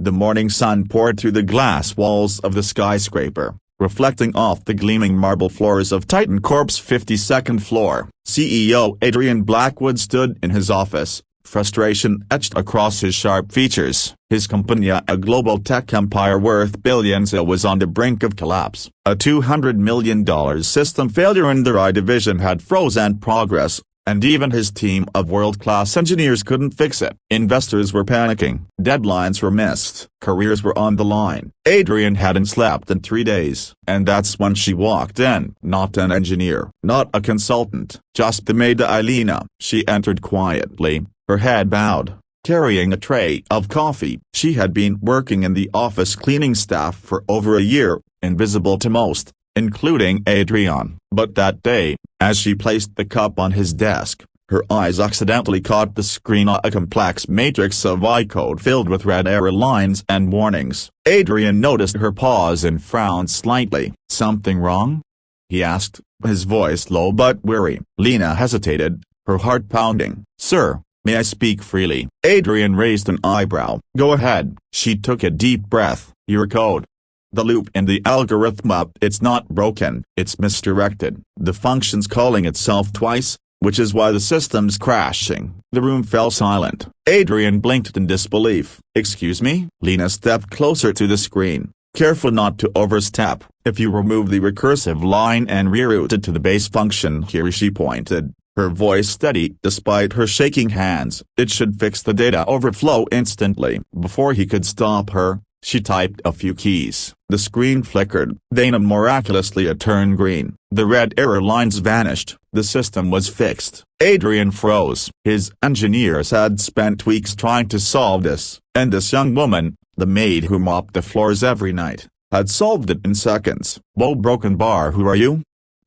The morning sun poured through the glass walls of the skyscraper, reflecting off the gleaming marble floors of Titan Corp's 52nd floor. CEO Adrian Blackwood stood in his office, frustration etched across his sharp features. His company, a global tech empire worth billions, was on the brink of collapse. A $200 million system failure in their I division had frozen progress, and even his team of world-class engineers couldn't fix it. Investors were panicking, deadlines were missed, careers were on the line. Adrian hadn't slept in 3 days, and that's when she walked in. Not an engineer, not a consultant, just the maid Elena. She entered quietly, her head bowed, carrying a tray of coffee. She had been working in the office cleaning staff for over a year, invisible to most, including Adrian. But that day, as she placed the cup on his desk, her eyes accidentally caught the screen, a complex matrix of I-code filled with red error lines and warnings. Adrian noticed her pause and frowned slightly. "Something wrong?" he asked, his voice low but weary. Lena hesitated, her heart pounding. "Sir, may I speak freely?" Adrian raised an eyebrow. "Go ahead." She took a deep breath. "Your code. The loop in the algorithm up, it's not broken, it's misdirected. The function's calling itself twice, which is why the system's crashing." The room fell silent. Adrian blinked in disbelief. "Excuse me?" Lena stepped closer to the screen, careful not to overstep. "If you remove the recursive line and reroute it to the base function here," she pointed, her voice steady despite her shaking hands, "it should fix the data overflow instantly." Before he could stop her, she typed a few keys. The screen flickered, then miraculously it turned green. The red error lines vanished. The system was fixed. Adrian froze. His engineers had spent weeks trying to solve this, and this young woman, the maid who mopped the floors every night, had solved it in seconds. "Whoa, broken bar, who are you?"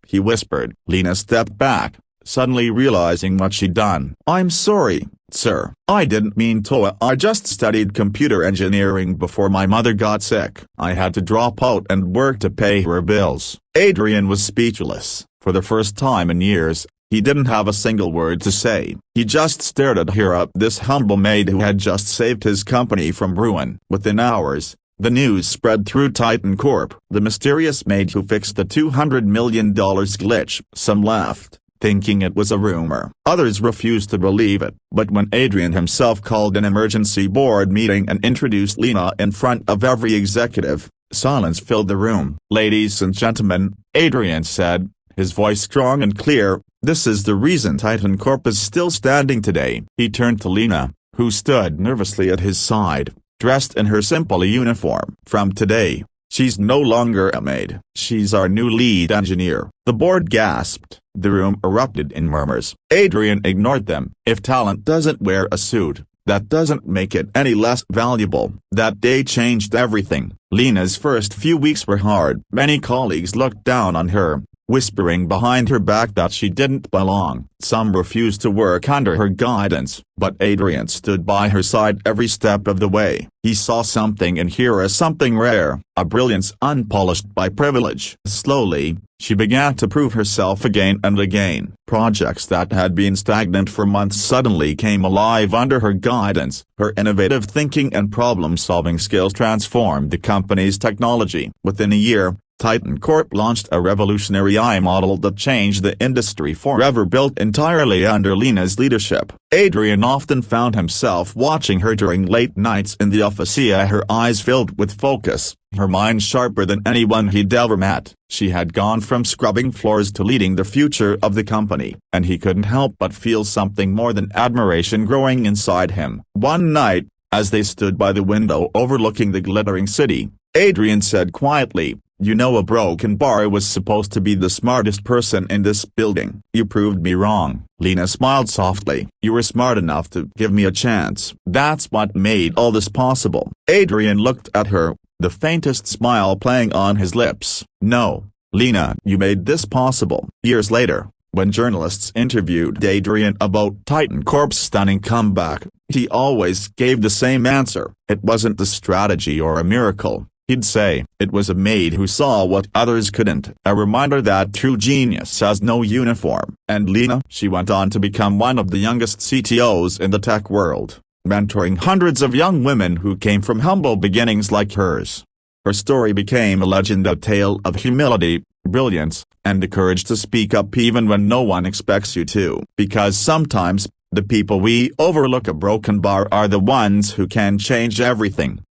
he whispered. Lena stepped back, suddenly realizing what she'd done. "I'm sorry, sir. I didn't mean to. I just studied computer engineering before my mother got sick. I had to drop out and work to pay her bills." Adrian was speechless. For the first time in years, he didn't have a single word to say. He just stared at her, this humble maid who had just saved his company from ruin. Within hours, the news spread through Titan Corp. The mysterious maid who fixed the $200 million glitch. Some laughed, thinking it was a rumor. Others refused to believe it. But when Adrian himself called an emergency board meeting and introduced Lena in front of every executive, silence filled the room. "Ladies and gentlemen," Adrian said, his voice strong and clear, "this is the reason Titan Corp is still standing today." He turned to Lena, who stood nervously at his side, dressed in her simple uniform. "From today, she's no longer a maid. She's our new lead engineer." The board gasped. The room erupted in murmurs. Adrian ignored them. "If talent doesn't wear a suit, that doesn't make it any less valuable." That day changed everything. Lena's first few weeks were hard. Many colleagues looked down on her, whispering behind her back that she didn't belong. Some refused to work under her guidance, but Adrian stood by her side every step of the way. He saw something in her, something rare, a brilliance unpolished by privilege. Slowly, she began to prove herself again and again. Projects that had been stagnant for months suddenly came alive under her guidance. Her innovative thinking and problem-solving skills transformed the company's technology. Within a year, Titan Corp launched a revolutionary AI model that changed the industry forever, built entirely under Lena's leadership. Adrian often found himself watching her during late nights in the office, her eyes filled with focus, her mind sharper than anyone he'd ever met. She had gone from scrubbing floors to leading the future of the company, and he couldn't help but feel something more than admiration growing inside him. One night, as they stood by the window overlooking the glittering city, Adrian said quietly, "You know, a broken bar was supposed to be the smartest person in this building. You proved me wrong." Lena smiled softly. "You were smart enough to give me a chance. That's what made all this possible." Adrian looked at her, the faintest smile playing on his lips. "No, Lena, you made this possible." Years later, when journalists interviewed Adrian about Titan Corp's stunning comeback, he always gave the same answer. It wasn't the strategy or a miracle. He'd say, "It was a maid who saw what others couldn't." A reminder that true genius has no uniform. And Lena, she went on to become one of the youngest CTOs in the tech world. mentoring hundreds of young women who came from humble beginnings like hers. Her story became a legend, a tale of humility, brilliance, and the courage to speak up even when no one expects you to. Because sometimes, the people we overlook a broken bar are the ones who can change everything.